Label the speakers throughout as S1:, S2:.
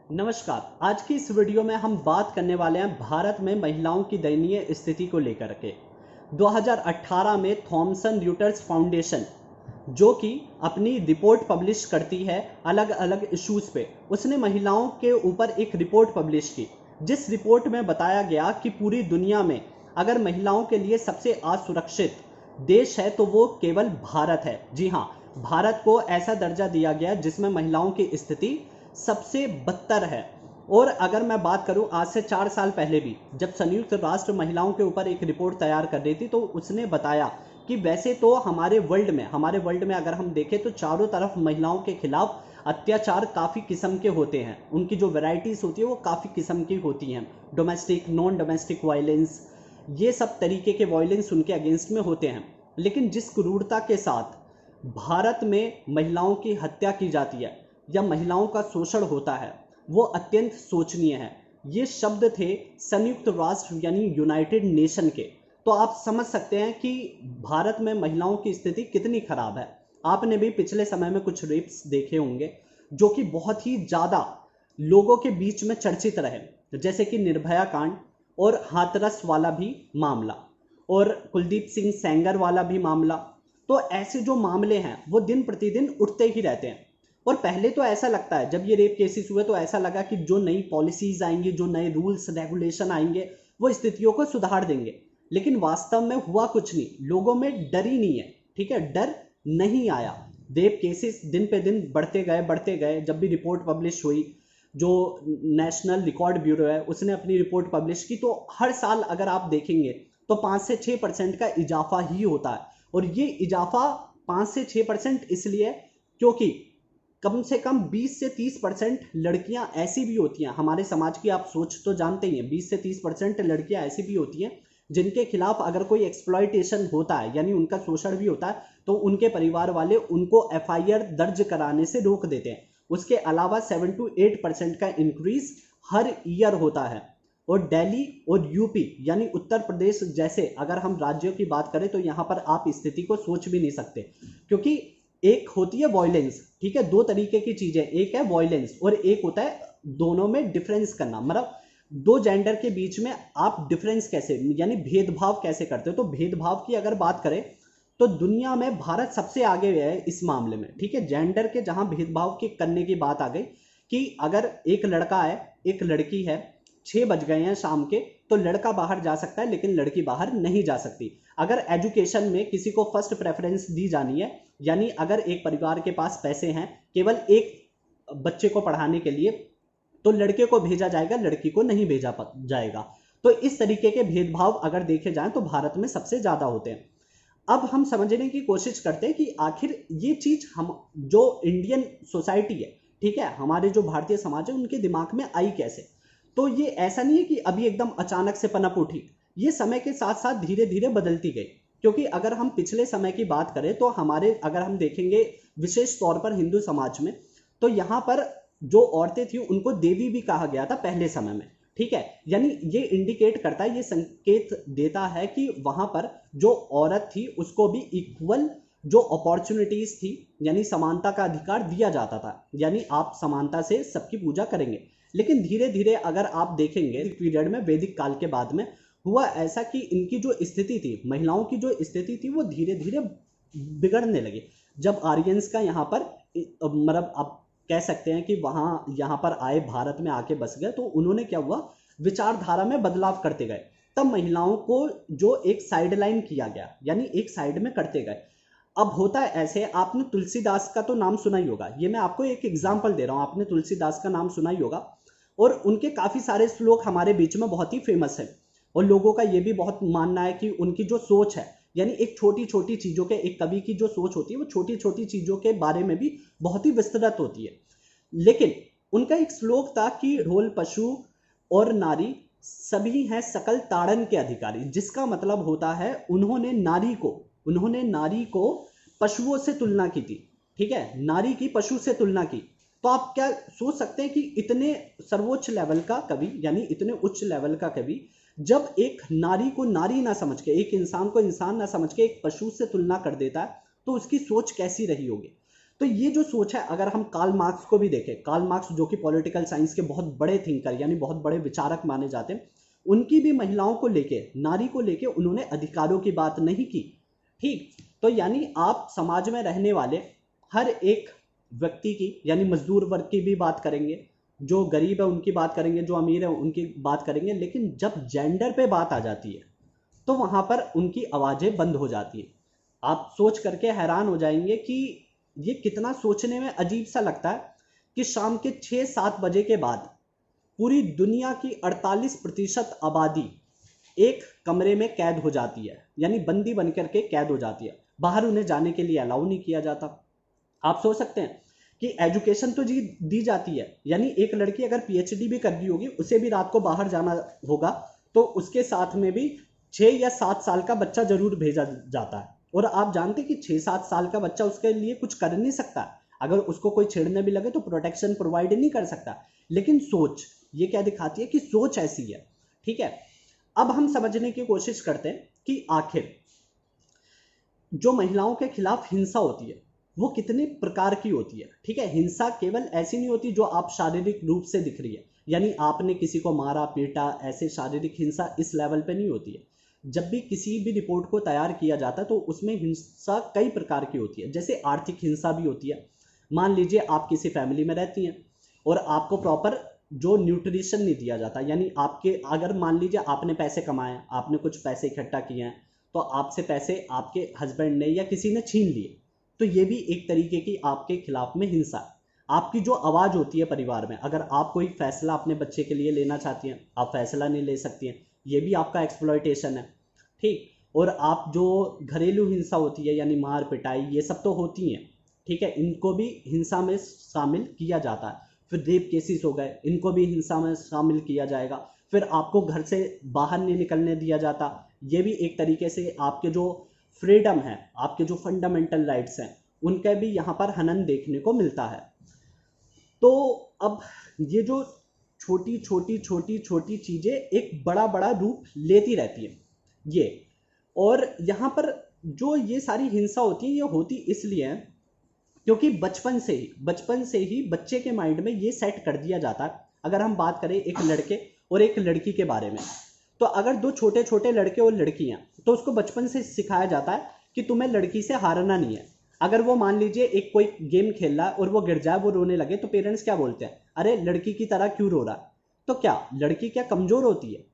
S1: नमस्कार। आज की इस वीडियो में हम बात करने वाले हैं भारत में महिलाओं की दयनीय स्थिति को लेकर के। 2018 में थॉमसन रॉयटर्स फाउंडेशन जो कि अपनी रिपोर्ट पब्लिश करती है अलग अलग इश्यूज पे, उसने महिलाओं के ऊपर एक रिपोर्ट पब्लिश की, जिस रिपोर्ट में बताया गया कि पूरी दुनिया में अगर महिलाओं के लिए सबसे असुरक्षित देश है तो वो केवल भारत है। जी हाँ, भारत को ऐसा दर्जा दिया गया जिसमें महिलाओं की स्थिति सबसे बदतर है। और अगर मैं बात करूं आज से 4 साल पहले भी, जब संयुक्त राष्ट्र महिलाओं के ऊपर एक रिपोर्ट तैयार कर रही थी, तो उसने बताया कि वैसे तो हमारे वर्ल्ड में अगर हम देखें तो चारों तरफ महिलाओं के खिलाफ अत्याचार काफ़ी किस्म के होते हैं। उनकी जो वैरायटीज होती है वो काफ़ी किस्म की होती हैं। डोमेस्टिक, नॉन डोमेस्टिक वायलेंस, ये सब तरीके के वायलेंस उनके अगेंस्ट में होते हैं। लेकिन जिस क्रूरता के साथ भारत में महिलाओं की हत्या की जाती है या महिलाओं का शोषण होता है, वो अत्यंत शोचनीय है। ये शब्द थे संयुक्त राष्ट्र यानी यूनाइटेड नेशन के। तो आप समझ सकते हैं कि भारत में महिलाओं की स्थिति कितनी खराब है। आपने भी पिछले समय में कुछ रेप्स देखे होंगे जो कि बहुत ही ज़्यादा लोगों के बीच में चर्चित रहे, जैसे कि निर्भया कांड और हाथरस वाला भी मामला और कुलदीप सिंह सेंगर वाला भी मामला। तो ऐसे जो मामले हैं वो दिन प्रतिदिन उठते ही रहते हैं। और पहले तो ऐसा लगता है, जब ये रेप केसेस हुए तो ऐसा लगा कि जो नई पॉलिसीज आएंगी, जो नए रूल्स रेगुलेशन आएंगे, वो स्थितियों को सुधार देंगे। लेकिन वास्तव में हुआ कुछ नहीं, लोगों में डर ही नहीं है। ठीक है, डर नहीं आया। रेप केसेस दिन पे दिन बढ़ते गए। जब भी रिपोर्ट पब्लिश हुई, जो नेशनल रिकॉर्ड ब्यूरो है उसने अपनी रिपोर्ट पब्लिश की, तो हर साल अगर आप देखेंगे तो 5 से 6% का इजाफा ही होता है। और ये इजाफा 5 से 6% इसलिए क्योंकि कम से कम 20 से 30% लड़कियां ऐसी भी होती हैं हमारे समाज की। आप सोच तो जानते ही हैं, 20 से 30% लड़कियां ऐसी भी होती हैं जिनके खिलाफ अगर कोई एक्सप्लॉयटेशन होता है यानी उनका शोषण भी होता है, तो उनके परिवार वाले उनको एफआईआर दर्ज कराने से रोक देते हैं। उसके अलावा 7 to 8% का इंक्रीज हर ईयर होता है। और दिल्ली और यूपी यानी उत्तर प्रदेश जैसे अगर हम राज्यों की बात करें तो यहाँ पर आप स्थिति को सोच भी नहीं सकते। क्योंकि एक होती है वॉयलेंस, ठीक है, दो तरीके की चीजें, एक है वॉयलेंस और एक होता है दोनों में डिफरेंस करना। मतलब दो जेंडर के बीच में आप डिफरेंस कैसे यानी भेदभाव कैसे करते हो। तो भेदभाव की अगर बात करें तो दुनिया में भारत सबसे आगे है इस मामले में। ठीक है, जेंडर के जहां भेदभाव के करने की बात आ गई कि अगर एक लड़का है एक लड़की है, 6 बज गए हैं शाम के, तो लड़का बाहर जा सकता है लेकिन लड़की बाहर नहीं जा सकती। अगर एजुकेशन में किसी को फर्स्ट प्रेफरेंस दी जानी है, यानी अगर एक परिवार के पास पैसे हैं केवल एक बच्चे को पढ़ाने के लिए, तो लड़के को भेजा जाएगा, लड़की को नहीं भेजा जाएगा। तो इस तरीके के भेदभाव अगर देखे जाएं तो भारत में सबसे ज्यादा होते हैं। अब हम समझने की कोशिश करते हैं कि आखिर ये चीज हम जो इंडियन सोसाइटी है, ठीक है, हमारे जो भारतीय समाज है, उनके दिमाग में आई कैसे। तो ये ऐसा नहीं है कि अभी एकदम अचानक से पनप उठी, ये समय के साथ साथ धीरे धीरे बदलती गई। क्योंकि अगर हम पिछले समय की बात करें तो हमारे अगर हम देखेंगे विशेष तौर पर हिंदू समाज में, तो यहाँ पर जो औरतें थी उनको देवी भी कहा गया था पहले समय में। ठीक है, यानी ये इंडिकेट करता है, ये संकेत देता है कि वहां पर जो औरत थी उसको भी इक्वल जो अपॉर्चुनिटीज थी यानी समानता का अधिकार दिया जाता था, यानी आप समानता से सबकी पूजा करेंगे। लेकिन धीरे धीरे अगर आप देखेंगे पीरियड में, वैदिक काल के बाद में हुआ ऐसा कि इनकी जो स्थिति थी, महिलाओं की जो स्थिति थी, वो धीरे धीरे बिगड़ने लगी। जब आर्यंस का यहाँ पर मतलब आप कह सकते हैं कि वहाँ यहाँ पर आए, भारत में आके बस गए, तो उन्होंने क्या हुआ, विचारधारा में बदलाव करते गए। तब महिलाओं को जो एक साइडलाइन किया गया यानी एक साइड में करते गए। अब होता है ऐसे, आपने तुलसीदास का तो नाम सुना ही होगा, ये मैं आपको एक एग्जाम्पल दे रहा हूँ, आपने तुलसीदास का नाम सुना ही होगा। और उनके काफी सारे श्लोक हमारे बीच में बहुत ही फेमस है। और लोगों का ये भी बहुत मानना है कि उनकी जो सोच है, यानी एक छोटी छोटी चीजों के, एक कवि की जो सोच होती है वो छोटी छोटी चीजों के बारे में भी बहुत ही विस्तृत होती है। लेकिन उनका एक श्लोक था कि ढोल पशु और नारी सभी हैं सकल ताड़न के अधिकारी, जिसका मतलब होता है उन्होंने नारी को पशुओं से तुलना की थी। ठीक है, नारी की पशु से तुलना की। तो आप क्या सोच सकते हैं कि इतने सर्वोच्च लेवल का कवि यानी इतने उच्च लेवल का कवि जब एक नारी को नारी ना समझ के, एक इंसान को इंसान ना समझ के एक पशु से तुलना कर देता है, तो उसकी सोच कैसी रही होगी। तो ये जो सोच है, अगर हम कार्ल मार्क्स को भी देखें, कार्ल मार्क्स जो कि पॉलिटिकल साइंस के बहुत बड़े थिंकर यानी बहुत बड़े विचारक माने जाते हैं, उनकी भी महिलाओं को लेके, नारी को लेके उन्होंने अधिकारों की बात नहीं की। ठीक, तो यानी आप समाज में रहने वाले हर एक व्यक्ति की, यानी मजदूर वर्ग की भी बात करेंगे, जो गरीब है उनकी बात करेंगे, जो अमीर है उनकी बात करेंगे, लेकिन जब जेंडर पे बात आ जाती है तो वहां पर उनकी आवाजें बंद हो जाती है। आप सोच करके हैरान हो जाएंगे कि ये कितना सोचने में अजीब सा लगता है कि शाम के 6-7 बजे के बाद पूरी दुनिया की 48% आबादी एक कमरे में कैद हो जाती है, यानी बंदी बन करके कैद हो जाती है, बाहर उन्हें जाने के लिए अलाउ नहीं किया जाता। आप सोच सकते हैं कि एजुकेशन तो जी दी जाती है, यानी एक लड़की अगर पीएचडी भी कर दी होगी, उसे भी रात को बाहर जाना होगा, तो उसके साथ में भी 6 या 7 साल का बच्चा जरूर भेजा जाता है। और आप जानते हैं कि 6-7 साल का बच्चा उसके लिए कुछ कर नहीं सकता, अगर उसको कोई छेड़ने भी लगे तो प्रोटेक्शन प्रोवाइड नहीं कर सकता। लेकिन सोच ये क्या दिखाती है कि सोच ऐसी है। ठीक है, अब हम समझने की कोशिश करते हैं कि आखिर जो महिलाओं के खिलाफ हिंसा होती है वो कितने प्रकार की होती है। ठीक है, हिंसा केवल ऐसी नहीं होती जो आप शारीरिक रूप से दिख रही है, यानी आपने किसी को मारा पीटा, ऐसे शारीरिक हिंसा इस लेवल पे नहीं होती है। जब भी किसी भी रिपोर्ट को तैयार किया जाता है तो उसमें हिंसा कई प्रकार की होती है। जैसे आर्थिक हिंसा भी होती है। मान लीजिए आप किसी फैमिली में रहती हैं और आपको प्रॉपर जो न्यूट्रिशन नहीं दिया जाता, यानी आपके, अगर मान लीजिए आपने पैसे कमाए, आपने कुछ पैसे इकट्ठा किए हैं, तो आपसे पैसे आपके हस्बैंड ने या किसी ने छीन लिए, तो ये भी एक तरीके की आपके खिलाफ में हिंसा। आपकी जो आवाज़ होती है परिवार में, अगर आप कोई फैसला अपने बच्चे के लिए लेना चाहती हैं, आप फैसला नहीं ले सकती हैं, ये भी आपका एक्सप्लॉयटेशन है। ठीक, और आप जो घरेलू हिंसा होती है, यानी मार पिटाई, ये सब तो होती हैं। ठीक है, इनको भी हिंसा में शामिल किया जाता है। फिर रेप केसेस हो गए, इनको भी हिंसा में शामिल किया जाएगा। फिर आपको घर से बाहर नहीं निकलने दिया जाता, ये भी एक तरीके से आपके जो फ्रीडम है, आपके जो फंडामेंटल राइट्स हैं, उनका भी यहाँ पर हनन देखने को मिलता है। तो अब ये जो छोटी छोटी छोटी छोटी चीजें एक बड़ा बड़ा रूप लेती रहती है ये, और यहाँ पर जो ये सारी हिंसा होती है, ये होती इसलिए है क्योंकि बचपन से ही बच्चे के माइंड में ये सेट कर दिया जाता है। अगर हम बात करें एक लड़के और एक लड़की के बारे में, तो अगर दो छोटे छोटे लड़के और लड़कियां, तो उसको बचपन से सिखाया जाता है कि तुम्हें लड़की से हारना नहीं है। अगर वो मान लीजिए एक कोई गेम खेल रहा है और वो गिर जाए, वो रोने लगे, तो पेरेंट्स क्या बोलते हैं, अरे लड़की की तरह क्यों रो रहा है। तो क्या लड़की क्या कमजोर होती है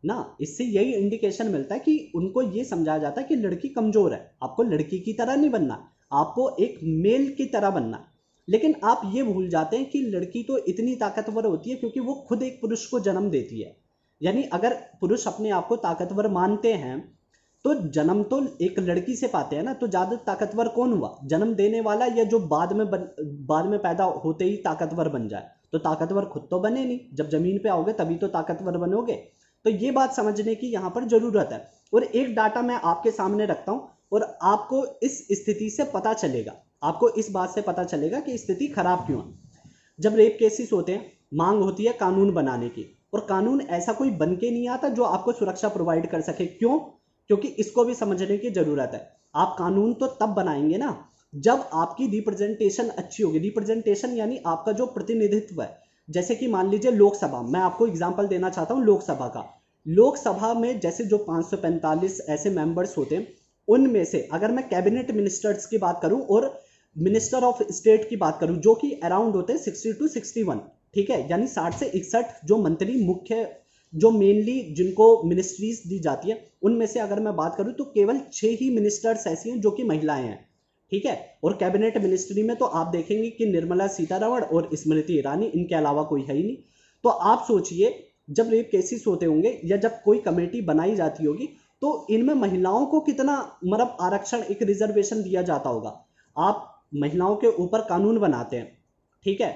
S1: ना? इससे यही इंडिकेशन मिलता है कि उनको ये समझाया जाता है कि लड़की कमजोर है, आपको लड़की की तरह नहीं बनना, आपको एक मेल की तरह बनना। लेकिन आप ये भूल जाते हैं कि लड़की तो इतनी ताकतवर होती है क्योंकि वो खुद एक पुरुष को जन्म देती है। यानी अगर पुरुष अपने आप को ताकतवर मानते हैं तो जन्म तो एक लड़की से पाते हैं ना, तो ज्यादा ताकतवर कौन हुआ, जन्म देने वाला या जो बाद में पैदा होते ही ताकतवर बन जाए। तो ताकतवर खुद तो बने नहीं, जब जमीन पे आओगे तभी तो ताकतवर बनोगे। तो ये बात समझने की यहाँ पर जरूरत है। और एक डाटा मैं आपके सामने रखता हूँ और आपको इस स्थिति से पता चलेगा, आपको इस बात से पता चलेगा कि स्थिति खराब क्यों है। जब रेप केसेस होते हैं, मांग होती है कानून बनाने की, और कानून ऐसा कोई बन के नहीं आता जो आपको सुरक्षा प्रोवाइड कर सके। क्यों? क्योंकि इसको भी समझने की जरूरत है। आप कानून तो तब बनाएंगे ना जब आपकी रिप्रेजेंटेशन अच्छी होगी। रिप्रेजेंटेशन यानी आपका जो प्रतिनिधित्व है। जैसे कि मान लीजिए लोकसभा, मैं आपको एग्जांपल देना चाहता हूं लोकसभा का। लोकसभा में जैसे जो 545 ऐसे मेंबर्स होते हैं, उनमें से अगर मैं कैबिनेट मिनिस्टर्स की बात करूं और मिनिस्टर ऑफ स्टेट की बात करूं, जो कि अराउंड होते हैं 60 to 61, ठीक है, यानी 60 से 61 जो मंत्री मुख्य, जो मेनली जिनको मिनिस्ट्रीज दी जाती है, उनमें से अगर मैं बात करूं तो केवल 6 ही मिनिस्टर्स ऐसी हैं जो कि महिलाएं हैं। ठीक है, और कैबिनेट मिनिस्ट्री में तो आप देखेंगे कि निर्मला सीतारमण और स्मृति ईरानी, इनके अलावा कोई है ही नहीं। तो आप सोचिए जब रेप केसेस होते होंगे या जब कोई कमेटी बनाई जाती होगी, तो इनमें महिलाओं को कितना मतलब आरक्षण, एक रिजर्वेशन दिया जाता होगा। आप महिलाओं के ऊपर कानून बनाते हैं, ठीक है,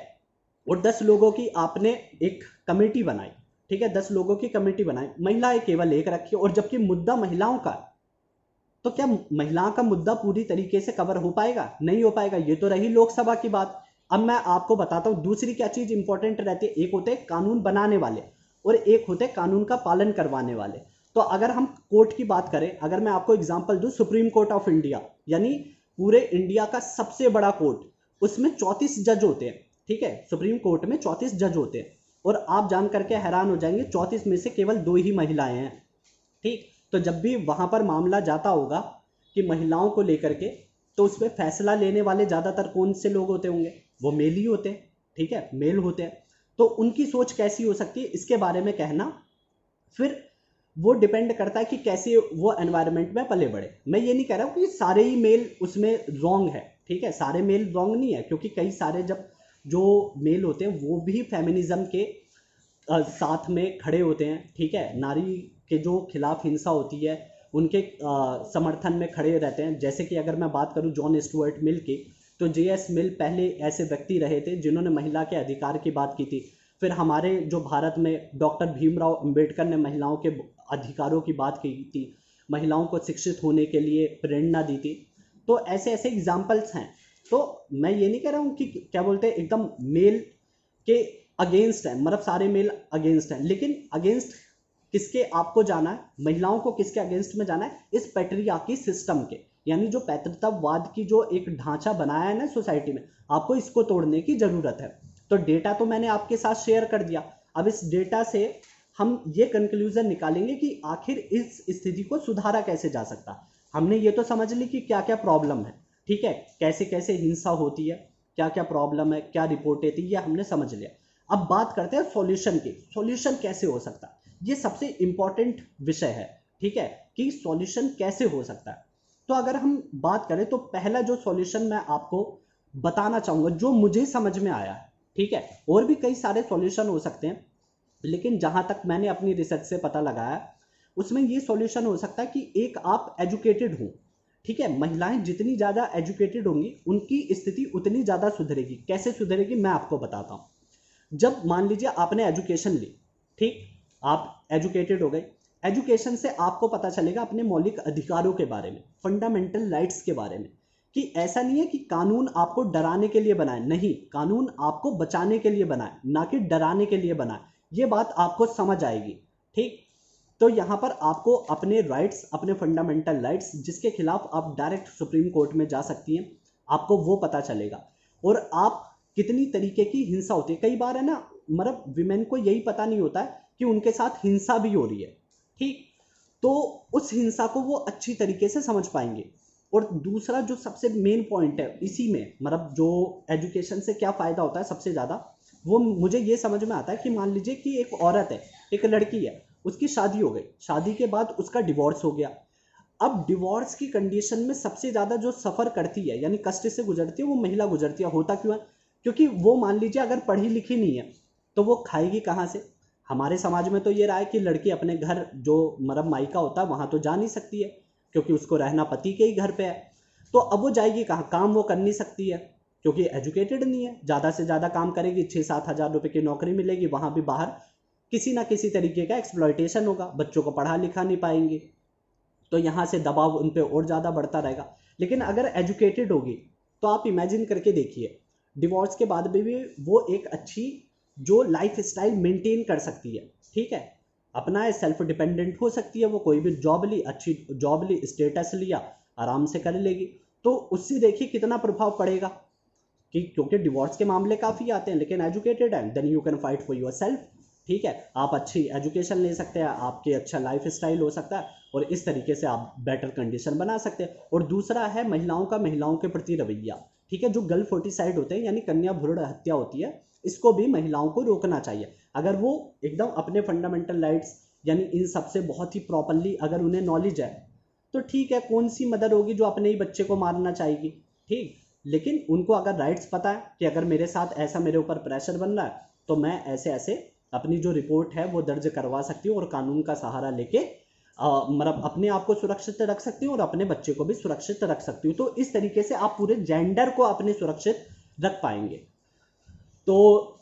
S1: और 10 लोगों की आपने एक कमेटी बनाई, ठीक है, 10 लोगों की कमेटी बनाई, महिलाएं केवल एक रखी, और जबकि मुद्दा महिलाओं का, तो क्या महिलाओं का मुद्दा पूरी तरीके से कवर हो पाएगा? नहीं हो पाएगा। ये तो रही लोकसभा की बात। अब मैं आपको बताता हूं दूसरी क्या चीज इंपॉर्टेंट रहती है। एक होते हैं कानून बनाने वाले और एक होते हैं कानून का पालन करवाने वाले। तो अगर हम कोर्ट की बात करें, अगर मैं आपको एग्जांपल दूं, सुप्रीम कोर्ट ऑफ इंडिया, यानी पूरे इंडिया का सबसे बड़ा कोर्ट, उसमें 34 जज होते हैं, ठीक है, सुप्रीम कोर्ट में 34 जज होते हैं, और आप जान करके हैरान हो जाएंगे 34 में से केवल 2 ही महिलाएं हैं, ठीक। तो जब भी वहां पर मामला जाता होगा कि महिलाओं को लेकर के, तो उसमें फैसला लेने वाले ज्यादातर कौन से लोग होते होंगे, वो मेल ही होते हैं, ठीक है, मेल होते हैं। तो उनकी सोच कैसी हो सकती है इसके बारे में कहना, फिर वो डिपेंड करता है कि कैसे वो एनवायरनमेंट में पले बढ़े। मैं ये नहीं कह रहा हूँ कि सारे ही मेल उसमें रॉन्ग है, ठीक है, सारे मेल रॉन्ग नहीं है, क्योंकि कई सारे जब जो मेल होते हैं वो भी फेमिनिज्म के साथ में खड़े होते हैं, ठीक है, नारी के जो खिलाफ हिंसा होती है उनके समर्थन में खड़े रहते हैं। जैसे कि अगर मैं बात करूं जॉन स्टुअर्ट मिल की, तो जे.एस. मिल पहले ऐसे व्यक्ति रहे थे जिन्होंने महिला के अधिकार की बात की थी। फिर हमारे जो भारत में डॉक्टर भीमराव अंबेडकर ने महिलाओं के अधिकारों की बात की थी, महिलाओं को शिक्षित होने के लिए प्रेरणा दी थी। तो ऐसे ऐसे एग्जाम्पल्स हैं। तो मैं ये नहीं कह रहा हूँ कि क्या बोलते हैं एकदम मेल के अगेंस्ट है, मतलब सारे मेल अगेंस्ट हैं, लेकिन अगेंस्ट किसके आपको जाना है, महिलाओं को किसके अगेंस्ट में जाना है, इस पैट्रियार्की सिस्टम के, यानी जो पैतृत्ववाद की जो एक ढांचा बनाया है ना सोसाइटी में, आपको इसको तोड़ने की जरूरत है। तो डेटा तो मैंने आपके साथ शेयर कर दिया, अब इस डेटा से हम ये कंक्लूजन निकालेंगे कि आखिर इस स्थिति को सुधारा कैसे जा सकता। हमने ये तो समझ ली कि क्या क्या प्रॉब्लम है, ठीक है, कैसे कैसे हिंसा होती है, क्या क्या प्रॉब्लम है, क्या रिपोर्टें थी, ये हमने समझ लिया। अब बात करते हैं सॉल्यूशन की, सॉल्यूशन कैसे हो सकता है, ये सबसे इंपॉर्टेंट विषय है, ठीक है, कि सॉल्यूशन कैसे हो सकता है। तो अगर हम बात करें तो पहला जो सॉल्यूशन मैं आपको बताना चाहूंगा जो मुझे समझ में आया है, ठीक है, और भी कई सारे सॉल्यूशन हो सकते हैं, लेकिन जहां तक मैंने अपनी रिसर्च से पता लगाया उसमें ये सॉल्यूशन हो सकता है कि एक आप एजुकेटेड हो, ठीक है, महिलाएं जितनी ज्यादा एजुकेटेड होंगी उनकी स्थिति उतनी ज्यादा सुधरेगी। कैसे सुधरेगी मैं आपको बताता हूं। जब मान लीजिए आपने एजुकेशन ली, ठीक, आप एजुकेटेड हो गए, एजुकेशन से आपको पता चलेगा अपने मौलिक अधिकारों के बारे में, फंडामेंटल राइट्स के बारे में, कि ऐसा नहीं है कि कानून आपको डराने के लिए बनाए, नहीं, कानून आपको बचाने के लिए बनाए, ना कि डराने के लिए बनाए। ये बात आपको समझ आएगी, ठीक। तो यहां पर आपको अपने राइट्स, अपने फंडामेंटल राइट्स जिसके खिलाफ आप डायरेक्ट सुप्रीम कोर्ट में जा सकती हैं, आपको वो पता चलेगा। और आप कितनी तरीके की हिंसा होती है, कई बार है ना, मतलब विमेन को यही पता नहीं होता है कि उनके साथ हिंसा भी हो रही है, ठीक, तो उस हिंसा को वो अच्छी तरीके से समझ पाएंगे। और दूसरा जो सबसे मेन पॉइंट है इसी में, मतलब जो एजुकेशन से क्या फायदा होता है सबसे ज्यादा, वो मुझे ये समझ में आता है कि मान लीजिए कि एक औरत है, एक लड़की है, उसकी शादी हो गई, शादी के बाद उसका डिवोर्स हो गया। अब डिवोर्स की कंडीशन में सबसे ज्यादा जो सफर करती है, यानी कष्ट से गुजरती है, वो महिला गुजरती है। होता क्यों है, क्योंकि वो मान लीजिए अगर पढ़ी लिखी नहीं है तो वो खाएगी कहाँ से। हमारे समाज में तो ये रहा है कि लड़की अपने घर जो मतलब मायका होता है वहां तो जा नहीं सकती है, क्योंकि उसको रहना पति के ही घर पे है। तो अब वो जाएगी कहाँ, काम वो कर नहीं सकती है क्योंकि एजुकेटेड नहीं है। ज़्यादा से ज़्यादा काम करेगी, 6-7 हज़ार रुपये की नौकरी मिलेगी, वहाँ भी बाहर किसी ना किसी तरीके का एक्सप्लॉयटेशन होगा, बच्चों को पढ़ा लिखा नहीं पाएंगे, तो यहाँ से दबाव उन पर और ज़्यादा बढ़ता रहेगा। लेकिन अगर एजुकेटेड होगी तो आप इमेजिन करके देखिए, डिवोर्स के बाद भी वो एक अच्छी जो लाइफ स्टाइल मेंटेन कर सकती है, ठीक है, अपना सेल्फ डिपेंडेंट हो सकती है, वो कोई भी जॉब ली, अच्छी जॉब ली, स्टेटस लिया, आराम से कर लेगी। तो उससे देखिए कितना प्रभाव पड़ेगा, कि क्योंकि डिवोर्स के मामले काफ़ी आते हैं, लेकिन एजुकेटेड है then you can fight for yourself, ठीक है, आप अच्छी एजुकेशन ले सकते हैं, आपके अच्छा लाइफ स्टाइल हो सकता है, और इस तरीके से आप बेटर कंडीशन बना सकते हैं। और दूसरा है महिलाओं का महिलाओं के प्रति रवैया, ठीक है, जो गर्ल फोर्टिसाइड होते हैं यानी कन्या भ्रूण हत्या होती है, इसको भी महिलाओं को रोकना चाहिए। अगर वो एकदम अपने फंडामेंटल राइट्स यानी इन सबसे बहुत ही प्रॉपरली अगर उन्हें नॉलेज है तो ठीक है, कौन सी मदर होगी जो अपने ही बच्चे को मारना चाहेगी, ठीक। लेकिन उनको अगर राइट्स पता है कि अगर मेरे साथ ऐसा, मेरे ऊपर प्रेशर बन रहा है, तो मैं ऐसे ऐसे अपनी जो रिपोर्ट है वो दर्ज करवा सकती हूँ और कानून का सहारा लेके मतलब अपने आप को सुरक्षित रख सकती हूँ और अपने बच्चे को भी सुरक्षित रख सकती हूँ। तो इस तरीके से आप पूरे जेंडर को अपने सुरक्षित रख पाएंगे। तो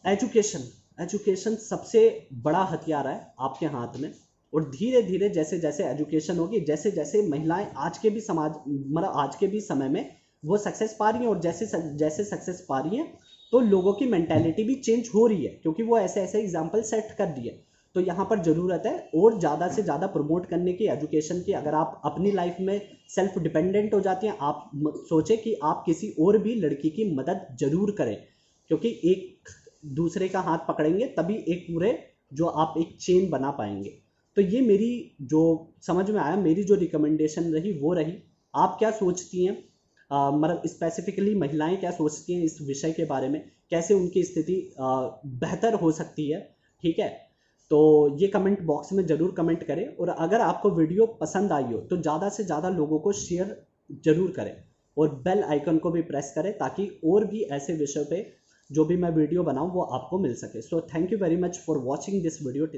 S1: एजुकेशन, एजुकेशन सबसे बड़ा हथियार है आपके हाथ में। और धीरे धीरे जैसे जैसे एजुकेशन होगी, जैसे जैसे महिलाएं आज के भी समाज, मतलब आज के भी समय में वो सक्सेस पा रही हैं, और जैसे जैसे सक्सेस पा रही हैं तो लोगों की मेंटेलिटी भी चेंज हो रही है, क्योंकि वो ऐसे ऐसे एग्जाम्पल सेट कर दिए। तो यहाँ पर ज़रूरत है और ज़्यादा से ज़्यादा प्रमोट करने की, एजुकेशन की। अगर आप अपनी लाइफ में सेल्फ डिपेंडेंट हो जाती हैं, आप सोचें कि आप किसी और भी लड़की की मदद ज़रूर करें, क्योंकि एक दूसरे का हाथ पकड़ेंगे तभी एक पूरे जो आप एक चेन बना पाएंगे। तो ये मेरी जो समझ में आया, मेरी जो रिकमेंडेशन रही वो रही। आप क्या सोचती हैं, मतलब स्पेसिफिकली महिलाएं क्या सोचती हैं इस विषय के बारे में, कैसे उनकी स्थिति बेहतर हो सकती है? ठीक है, तो ये कमेंट बॉक्स में ज़रूर कमेंट करें, और अगर आपको वीडियो पसंद आई हो तो ज़्यादा से ज़्यादा लोगों को शेयर ज़रूर करें, और बेल आइकन को भी प्रेस करें ताकि और भी ऐसे विषय पे जो भी मैं वीडियो बनाऊं वो आपको मिल सके। So thank you very much for watching this video.